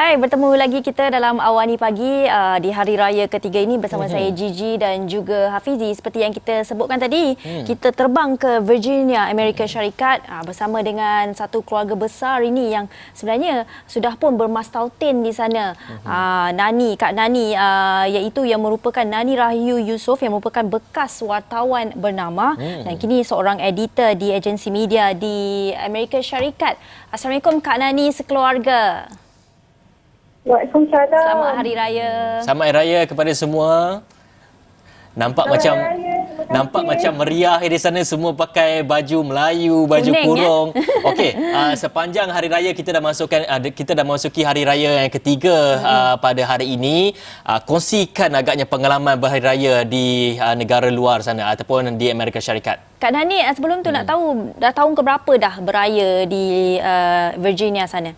Hai, bertemu lagi kita dalam Awani Pagi di Hari Raya ketiga ini bersama saya Gigi dan juga Hafizi. Seperti yang kita sebutkan tadi, kita terbang ke Virginia, Amerika Syarikat bersama dengan satu keluarga besar ini yang sebenarnya sudah pun bermastautin di sana. Kak Nani, iaitu yang merupakan Nani Rahayu Yusof yang merupakan bekas wartawan bernama dan kini seorang editor di agensi media di Amerika Syarikat. Assalamualaikum Kak Nani sekeluarga. Waalaikumsalam. Selamat Hari Raya. Selamat Hari Raya kepada semua. Nampak macam meriah di sana, semua pakai baju Melayu, baju kuning, kurung. Okey, sepanjang hari raya kita dah masuki hari raya yang ketiga pada hari ini. Kongsikan agaknya pengalaman berhari raya di negara luar sana ataupun di Amerika Syarikat. Kak Nani, sebelum tu nak tahu dah tahun keberapa dah beraya di Virginia sana?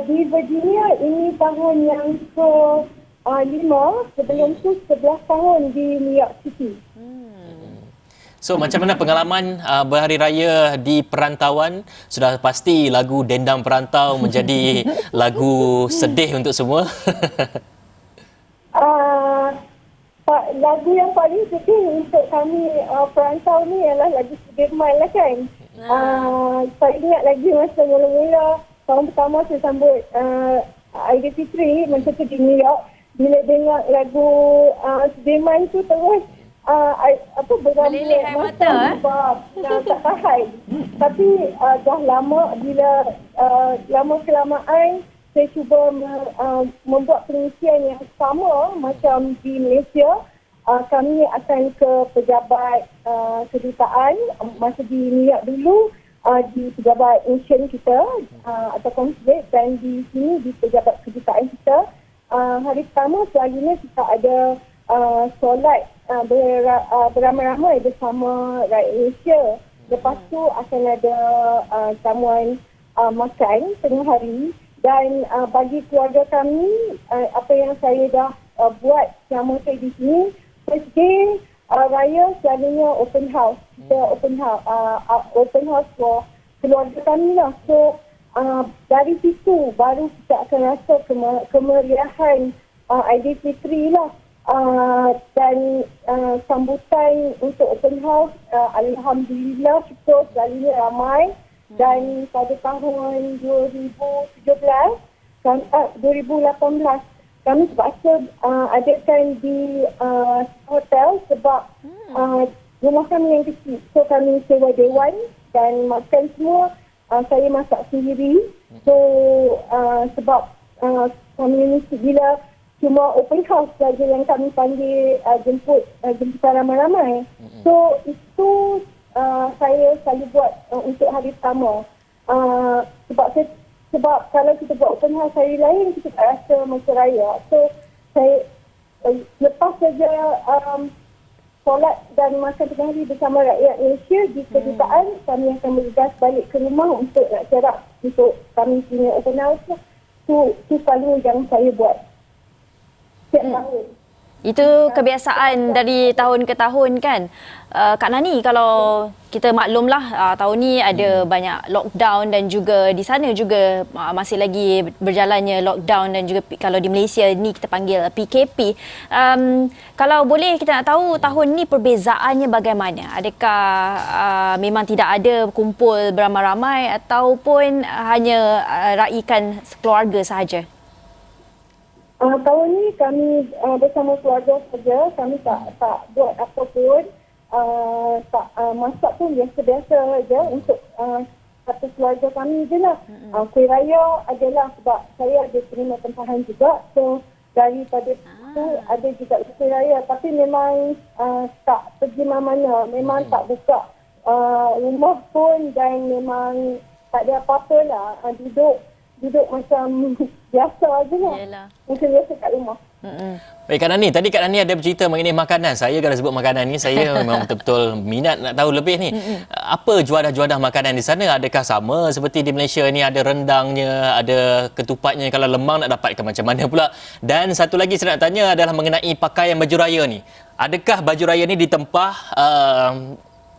Di Virginia ini tahun yang ke-5, sebelum tu 11 tahun di New York City. So, macam mana pengalaman berhari raya di perantauan? Sudah pasti lagu Dendam Perantau menjadi lagu sedih untuk semua. Lagu yang paling sedih untuk kami perantau ni ialah lagu Sudirman lah kan. Saya ingat lagi masa mula-mula tahun pertama saya sambut Aidilfitri masa tu di New York, bila dengar lagu Sudirman tu terus melilit air mata tak tahan. Tapi dah lama, bila lama kelamaan saya cuba membuat pengisian yang sama macam di Malaysia. Kami akan ke pejabat kedutaan masa di New York dulu, di pejabat mission kita atau konsulat, dan di sini di pejabat kedutaan kita. Hari pertama selalunya kita ada solat beramai-ramai bersama rakyat Malaysia. Lepas tu akan ada jamuan makan tengah hari, dan bagi keluarga kami, apa yang saya dah buat selama saya di sini, first day raya selalunya open house. Kita open house for keluarga kami lah. So dari situ baru kita akan rasa kemeriahan Aidilfitri lah. Dan sambutan untuk open house, alhamdulillah syukur selalunya ramai. Dan pada tahun 2018 kami terpaksa adakan di hotel sebab rumah kami yang kecil. So kami sewa dewan dan makan semua saya masak sendiri. So sebab kami bila cuma open house saja yang kami panggil jemputan ramai-ramai. So itu saya selalu buat untuk hari pertama. Sebab kalau kita buat open house hari lain, kita tak rasa macam raya. So, saya lepas saja solat dan makan tengah hari bersama rakyat Malaysia di kedutaan, kami akan bergegas balik ke rumah untuk nak cerak untuk kami punya open house. Itu selalu yang saya buat setiap tahun. Itu kebiasaan dari tahun ke tahun kan. Kak Nani, kalau kita maklumlah tahun ni ada banyak lockdown dan juga di sana juga masih lagi berjalannya lockdown, dan juga kalau di Malaysia ni kita panggil PKP. Kalau boleh kita nak tahu tahun ni perbezaannya bagaimana? Adakah memang tidak ada kumpul beramai-ramai ataupun hanya raikan sekeluarga sahaja? Tahun ni kami bersama keluarga saja, kami tak buat apa pun. Masak pun biasa-biasa saja untuk satu keluarga kami je lah. Kuih raya adalah sebab saya ada terima tempahan juga. So daripada itu ada juga kuih raya. Tapi memang tak pergi mana-mana. Memang tak buka rumah pun, dan memang tak ada apa-apa lah. Duduk macam biasa je lah. Macam biasa kat rumah. Baik, Kak Nani, tadi Kak Nani ada bercerita mengenai makanan. Saya kalau sebut makanan ni, saya memang betul-betul minat nak tahu lebih ni. Apa juadah-juadah makanan di sana? Adakah sama seperti di Malaysia ni, ada rendangnya, ada ketupatnya? Kalau lemang nak dapatkan macam mana pula? Dan satu lagi saya nak tanya adalah mengenai pakaian baju raya ni. Adakah baju raya ni ditempah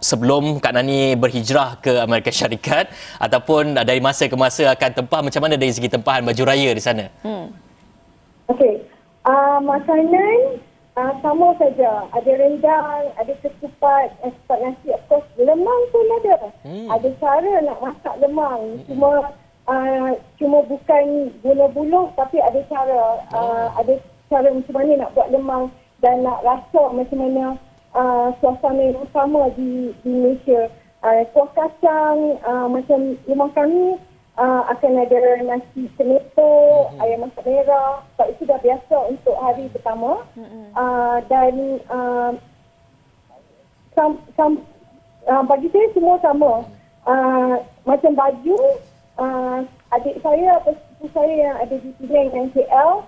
sebelum Kak Nani berhijrah ke Amerika Syarikat ataupun dari masa ke masa akan tempah, macam mana dari segi tempahan baju raya di sana? Okey. Makanan sama saja. Ada rendang, ada ketupat, ketupat nasi, of course. Lemang pun ada. Ada cara nak masak lemang. Cuma bukan buluh-buluh, tapi ada cara. Ada cara macam mana nak buat lemang dan nak rasa macam mana suasana yang sama di Malaysia. Kuah kacang, macam rumah kami akan ada nasi kenepo, ayam masak merah. Sebab itu dah biasa untuk hari pertama. Dan bagi saya semua sama. Macam baju, adik saya atau sepupu saya yang ada di Penang dan KL,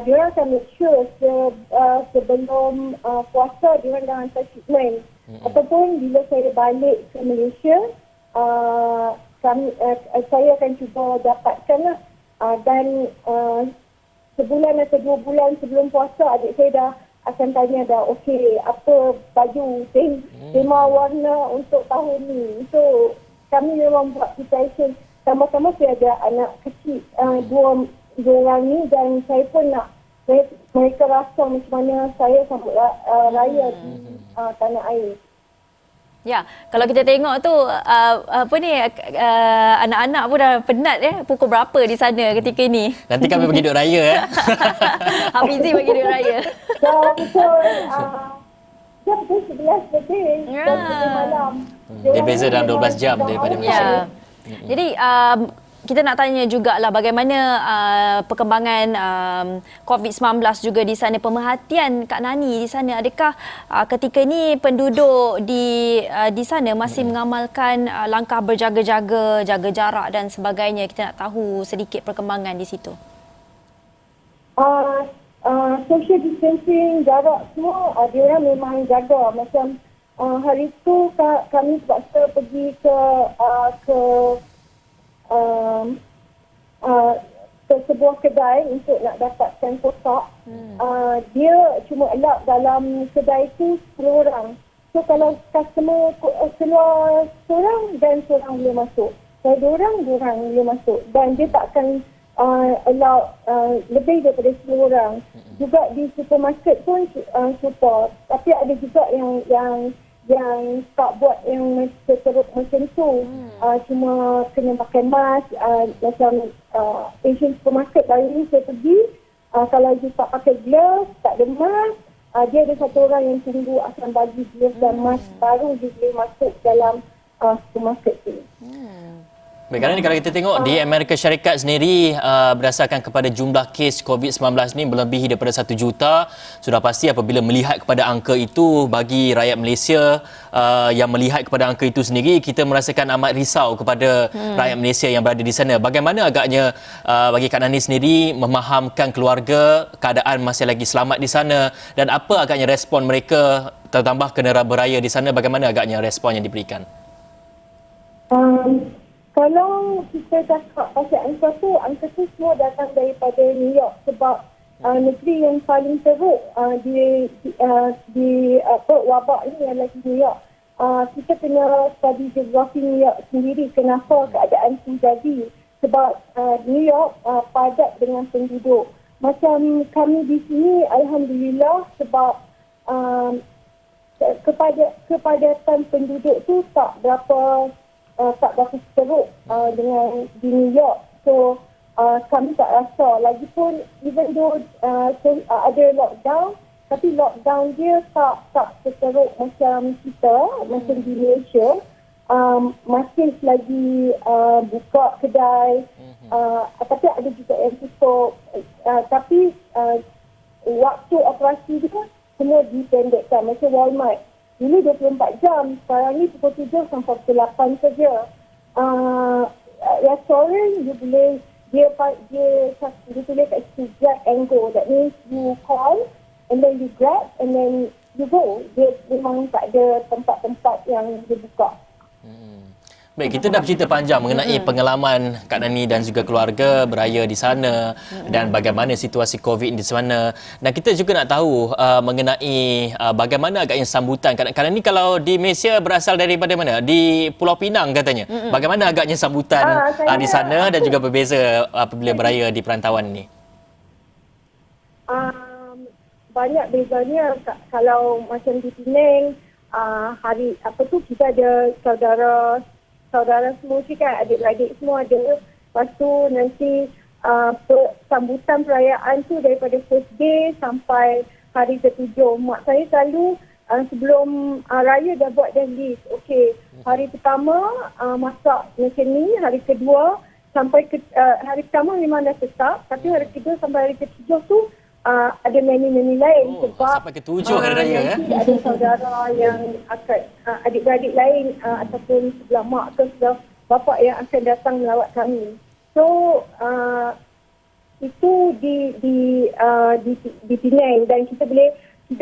diorang akan make sure sebelum puasa diorang dah hantar shipment. Ataupun bila saya balik ke Malaysia, saya akan cuba dapatkan lah. Dan sebulan atau 2 bulan sebelum puasa, adik saya dah akan tanya dah, okey, apa baju, tema warna untuk tahun ni. So, kami memang buat preparation. Sama-sama saya ada anak kecil, dua orang ni, dan saya pun nak mereka rasa macam mana saya sambut raya di tanah air. Ya, kalau kita tengok tu anak-anak pun dah penat pukul berapa di sana ketika ini. Nanti kami bagi duit raya Hafizi bagi duit raya. Dah betul. Dia betul 11 lebih. Dan malam. Dia beza dalam 12 jam daripada Malaysia. Jadi kita nak tanya jugalah bagaimana perkembangan COVID-19 juga di sana, pemerhatian Kak Nani di sana. Adakah ketika ini penduduk di sana masih mengamalkan langkah berjaga-jaga, jaga jarak dan sebagainya? Kita nak tahu sedikit perkembangan di situ. Social distancing, jarak semua, diorang memang jaga. Macam hari tu kami terpaksa pergi ke sebuah kedai untuk nak dapatkan kotak. Dia cuma allow dalam kedai tu 10 orang. So kalau customer keluar seorang dan seorang boleh masuk. Kalau 2 orang boleh masuk. Dan dia tak akan allow lebih daripada 10 orang. Juga di supermarket pun support. Tapi ada juga yang tak buat yang teruk macam tu. Cuma kena pakai mask. Macam Asian supermarket baru ni saya pergi, kalau dia tak pakai glove, tak ada mask, dia ada satu orang yang tunggu akan bagi glove dan mask, baru dia boleh masuk dalam supermarket tu. Baik, kerana kalau kita tengok di Amerika Syarikat sendiri, berdasarkan kepada jumlah kes COVID-19 ni melebihi daripada 1 juta. Sudah pasti apabila melihat kepada angka itu, bagi rakyat Malaysia yang melihat kepada angka itu sendiri, kita merasakan amat risau kepada rakyat Malaysia yang berada di sana. Bagaimana agaknya bagi Kak Nani sendiri memahamkan keluarga keadaan masih lagi selamat di sana, dan apa agaknya respon mereka, tertambah kena beraya di sana, bagaimana agaknya respon yang diberikan? Kalau kita cakap pasal angka tu semua datang daripada New York, sebab negeri yang paling teruk di wabak ini adalah New York. Kita kena study geografi New York sendiri, kenapa keadaan itu jadi. Sebab New York padat dengan penduduk. Macam kami di sini, alhamdulillah, sebab kepadatan penduduk tu tak berapa teruk dengan di New York. So kami tak rasa. Lagipun even though ada lockdown, tapi lockdown dia tak teruk macam kita, macam di Malaysia. Masih lagi buka kedai, tapi ada juga yang tutup. Tapi waktu operasi dia semua dipendekkan. Macam Walmart, dulu 24 jam, sekarang ni pukul 7 sampai pukul 8 saja. Restoran, dia tulis kat situ grab and go. That means you call and then you grab and then you go. Dia memang tak ada tempat-tempat yang dia buka. Baik, kita dah bercerita panjang mengenai pengalaman Kak Nani dan juga keluarga beraya di sana dan bagaimana situasi COVID di sana. Dan kita juga nak tahu mengenai bagaimana agaknya sambutan. Kak Nani kalau di Malaysia berasal daripada mana? Di Pulau Pinang katanya. Bagaimana agaknya sambutan di sana dan juga berbeza apabila beraya di perantauan ni? Banyak bezanya. Kalau macam di Penang, hari kita ada saudara semua kan, adik-adik semua ada. Lepas tu nanti sambutan perayaan tu daripada first day sampai hari ke-7. Mak saya selalu sebelum raya dah buat dah list. Okey, hari pertama masak macam ni, hari kedua sampai hari pertama memang dah tetap, tapi hari kedua sampai hari ke-7 tu ada menu-menu lain sebab sampai ke-7 hari raya nanti ada saudara yang akan adik-beradik lain ataupun sebelah mak atau sebelah bapa yang akan datang melawat kami. So itu di Penang, dan kita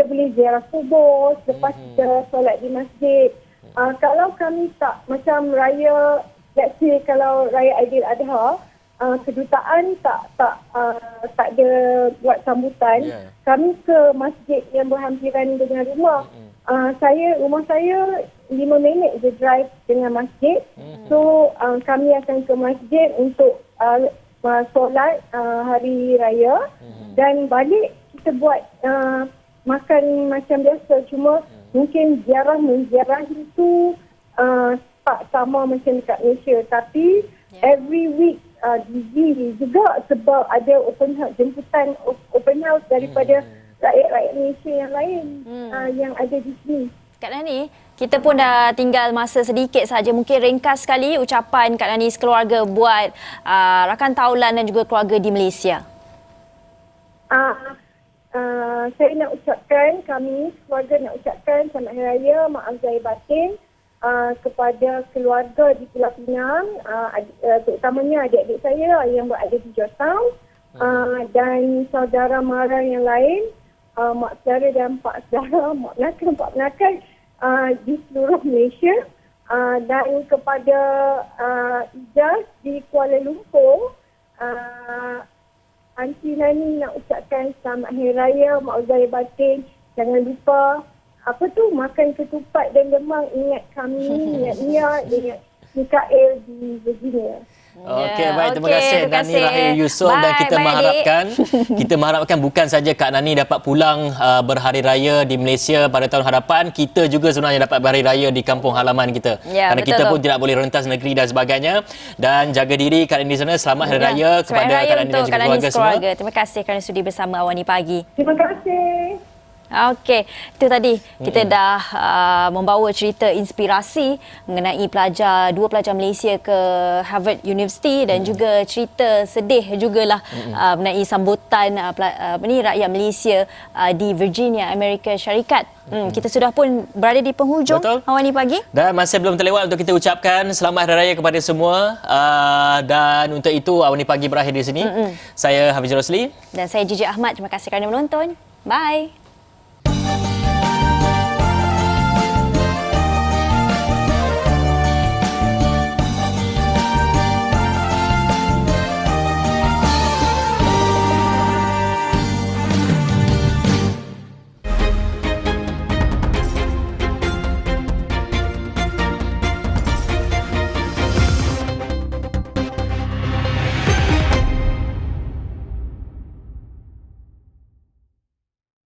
boleh ziarah kubur selepas kita solat di masjid. Kalau kami tak macam raya, let's say kalau raya Aidiladha, kedutaan tak ada buat sambutan. Kami ke masjid yang berhampiran dengan rumah. Rumah saya 5 minit je drive dengan masjid. So kami akan ke masjid untuk solat hari raya, dan balik kita buat makan macam biasa, cuma mungkin menziarah itu tak sama macam dekat Malaysia, tapi every week busy juga sebab ada jemputan open house daripada rakyat-rakyat Malaysia yang lain yang ada di sini. Kak Nani, kita pun dah tinggal masa sedikit saja. Mungkin ringkas sekali ucapan Kak Nani sekeluarga buat rakan taulan dan juga keluarga di Malaysia. Saya nak ucapkan, kami keluarga nak ucapkan selamat hari raya, maaf zahir batin kepada keluarga di Pulau Pinang, terutamanya adik-adik saya yang berada di Georgetown, dan saudara mara yang lain, mak saudara dan pak saudara, pak penakal di seluruh Malaysia, dan kepada Ijaz di Kuala Lumpur. Aunty Nani nak ucapkan selamat hari raya, maaf zahir batin. Jangan lupa makan ketupat dan lemang, ingat kami, ingat Mia, ingat Mikael di Virginia. Okey, baik, terima kasih Nani Rahim Yusof. Dan kita mengharapkan bukan saja Kak Nani dapat pulang berhari raya di Malaysia pada tahun hadapan, kita juga sebenarnya dapat berhari raya di kampung halaman kita. Kerana kita pun tidak boleh rentas negeri dan sebagainya. Dan jaga diri Kak Nani di sana. Selamat hari raya kepada Kak Nani dan juga keluarga semua. Terima kasih kerana sudi bersama Awani Pagi. Terima kasih. Okey, itu tadi kita dah membawa cerita inspirasi mengenai dua pelajar Malaysia ke Harvard University, dan juga cerita sedih jugalah mengenai sambutan rakyat Malaysia di Virginia, Amerika Syarikat. Kita sudah pun berada di penghujung Awani Pagi. Dan masih belum terlewat untuk kita ucapkan selamat hari raya kepada semua. Dan untuk itu Awani Pagi berakhir di sini. Saya Hafiz Rosli. Dan saya Gigi Ahmad. Terima kasih kerana menonton. Bye.